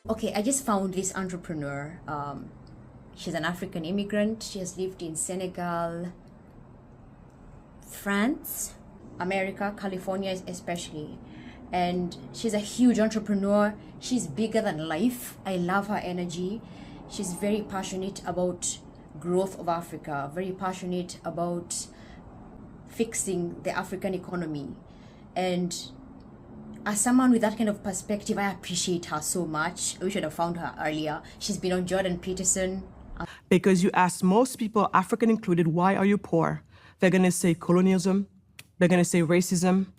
Okay, I just found this entrepreneur. She's an African immigrant. She has lived in Senegal, France, America, California especially. And she's a huge entrepreneur. She's bigger than life. I love her energy. She's very passionate about growth of Africa, very passionate about fixing the African economy. And as someone with that kind of perspective, I appreciate her so much. We should have found her earlier. She's been on Jordan Peterson. Because you ask most people, African included, why are you poor? They're going to say colonialism. They're going to say racism.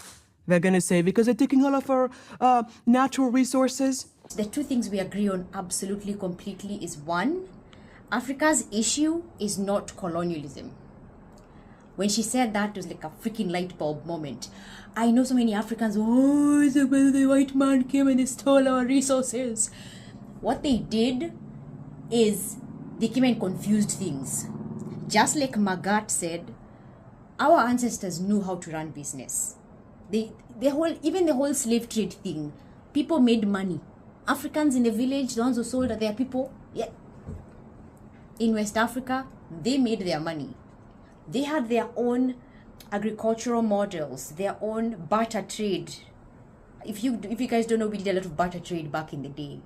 They're going to say because they're taking all of our natural resources. The two things we agree on absolutely completely is one, Africa's issue is not colonialism. When she said that, it was like a freaking light bulb moment. I know so many Africans, it's because the white man came and they stole our resources. What they did is they came and confused things. Just like Magatte said, our ancestors knew how to run business. Even the whole slave trade thing, people made money. Africans in the village, the ones who sold their people, yeah. In West Africa, they made their money. They had their own agricultural models, their own barter trade. If you guys don't know, we did a lot of barter trade back in the day.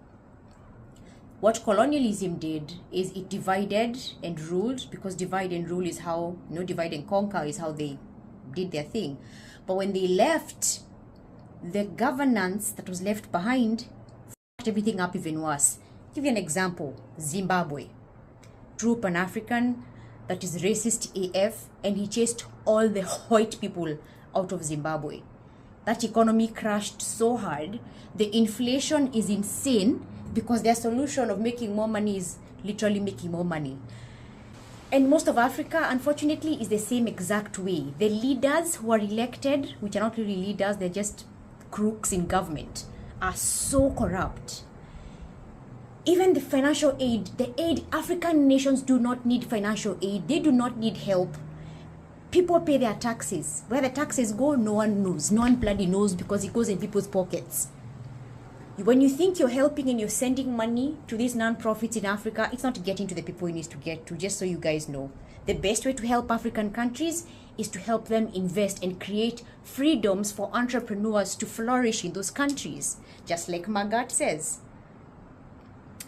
What colonialism did is it divided and ruled, because divide and rule is how, divide and conquer is how they did their thing. But when they left, the governance that was left behind fucked everything up even worse. I'll give you an example. Zimbabwe. True Pan-African that is racist AF, and he chased all the white people out of Zimbabwe. That economy crashed so hard. The inflation is insane because their solution of making more money is literally making more money. And most of Africa, unfortunately, is the same exact way. The leaders who are elected, which are not really leaders, they're just crooks in government, are so corrupt. Even the financial aid, African nations do not need financial aid. They do not need help. People pay their taxes. Where the taxes go, no one knows. No one bloody knows because it goes in people's pockets. When you think you're helping and you're sending money to these non-profits in Africa, it's not getting to the people it needs to get to, just so you guys know. The best way to help African countries is to help them invest and create freedoms for entrepreneurs to flourish in those countries. Just like Magatte says.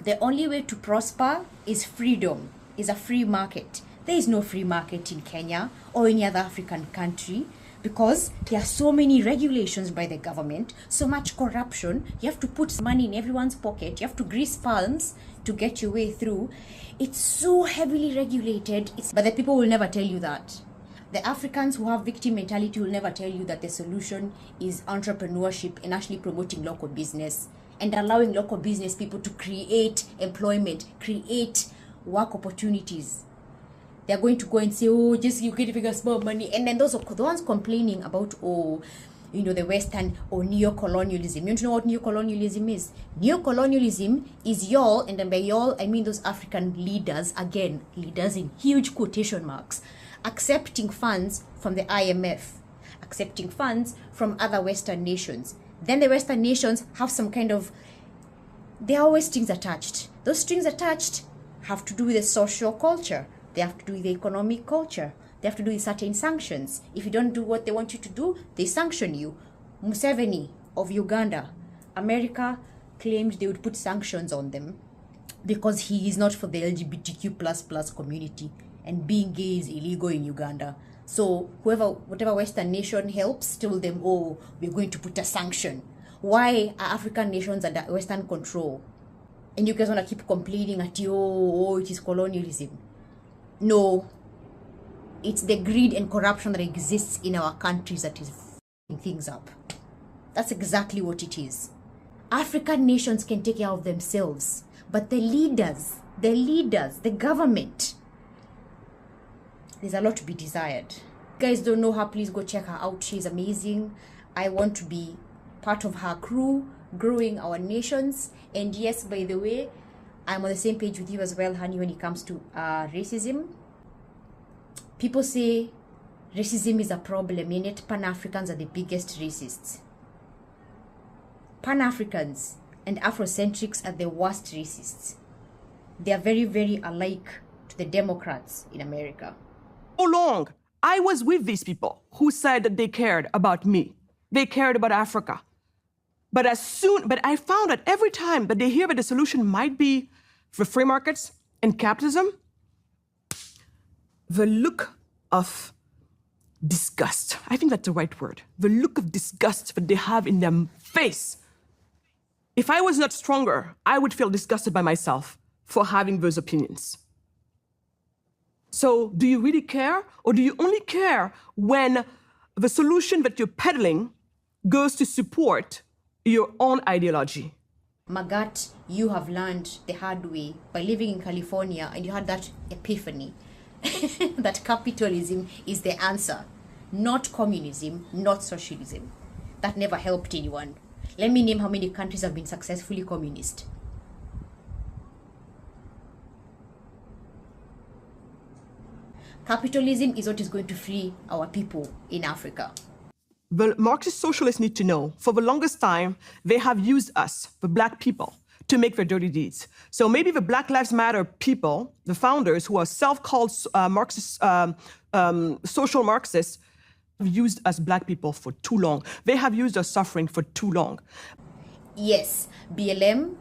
The only way to prosper is freedom, is a free market. There is no free market in Kenya or any other African country because there are so many regulations by the government, so much corruption. You have to put money in everyone's pocket. You have to grease palms to get your way through. It's so heavily regulated, but the people will never tell you that. The Africans who have victim mentality will never tell you that the solution is entrepreneurship and actually promoting local business and allowing local business people to create employment, create work opportunities. They're going to go and say, just you get figure small money. And then those are the ones complaining about, the Western or neocolonialism. You know what neocolonialism is? Neocolonialism is y'all, and then by y'all, I mean those African leaders, again, leaders in huge quotation marks, accepting funds from the IMF, accepting funds from other Western nations. Then the Western nations have some kind of, there are always strings attached. Those strings attached have to do with the social culture. They have to do with the economic culture. They have to do with certain sanctions. If you don't do what they want you to do, they sanction you. Museveni of Uganda, America claimed they would put sanctions on them because he is not for the LGBTQ++ community and being gay is illegal in Uganda. So whatever Western nation helps, tell them, we're going to put a sanction. Why are African nations under Western control? And you guys want to keep complaining at it is colonialism. No, it's the greed and corruption that exists in our countries that is f***ing things up. That's exactly what it is. African nations can take care of themselves, but the leaders, the government, there's a lot to be desired. If you guys don't know her, please go check her out. She's amazing. I want to be part of her crew, growing our nations. And yes, by the way, I'm on the same page with you as well, honey, when it comes to racism. People say racism is a problem, and yet Pan-Africans are the biggest racists. Pan-Africans and Afrocentrics are the worst racists. They are very, very alike to the Democrats in America. So long, I was with these people who said that they cared about me. They cared about Africa. But I found that every time that they hear that the solution might be the free markets and capitalism, the look of disgust, I think that's the right word, the look of disgust that they have in their face. If I was not stronger, I would feel disgusted by myself for having those opinions. So do you really care, or do you only care when the solution that you're peddling goes to support your own ideology? Magatte, you have learned the hard way by living in California, and you had that epiphany that capitalism is the answer, not communism, not socialism. That never helped anyone. Let me name how many countries have been successfully communist. Capitalism is what is going to free our people in Africa. The Marxist socialists need to know, for the longest time, they have used us, the Black people, to make their dirty deeds. So maybe the Black Lives Matter people, the founders who are self-called Marxist, social Marxists, have used us Black people for too long. They have used us suffering for too long. Yes, BLM,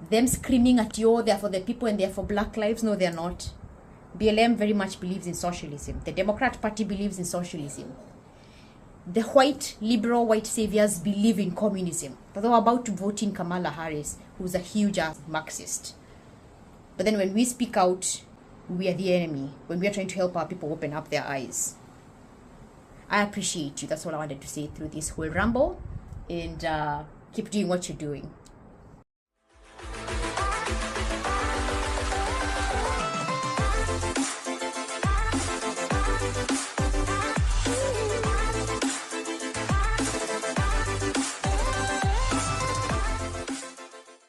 them screaming at you, they're for the people and they're for Black lives. No, they're not. BLM very much believes in socialism. The Democrat Party believes in socialism. The white, liberal white saviors believe in communism. But they were about to vote in Kamala Harris, who's a huge Marxist. But then when we speak out, we are the enemy. When we are trying to help our people open up their eyes. I appreciate you. That's all I wanted to say through this whole ramble. And keep doing what you're doing.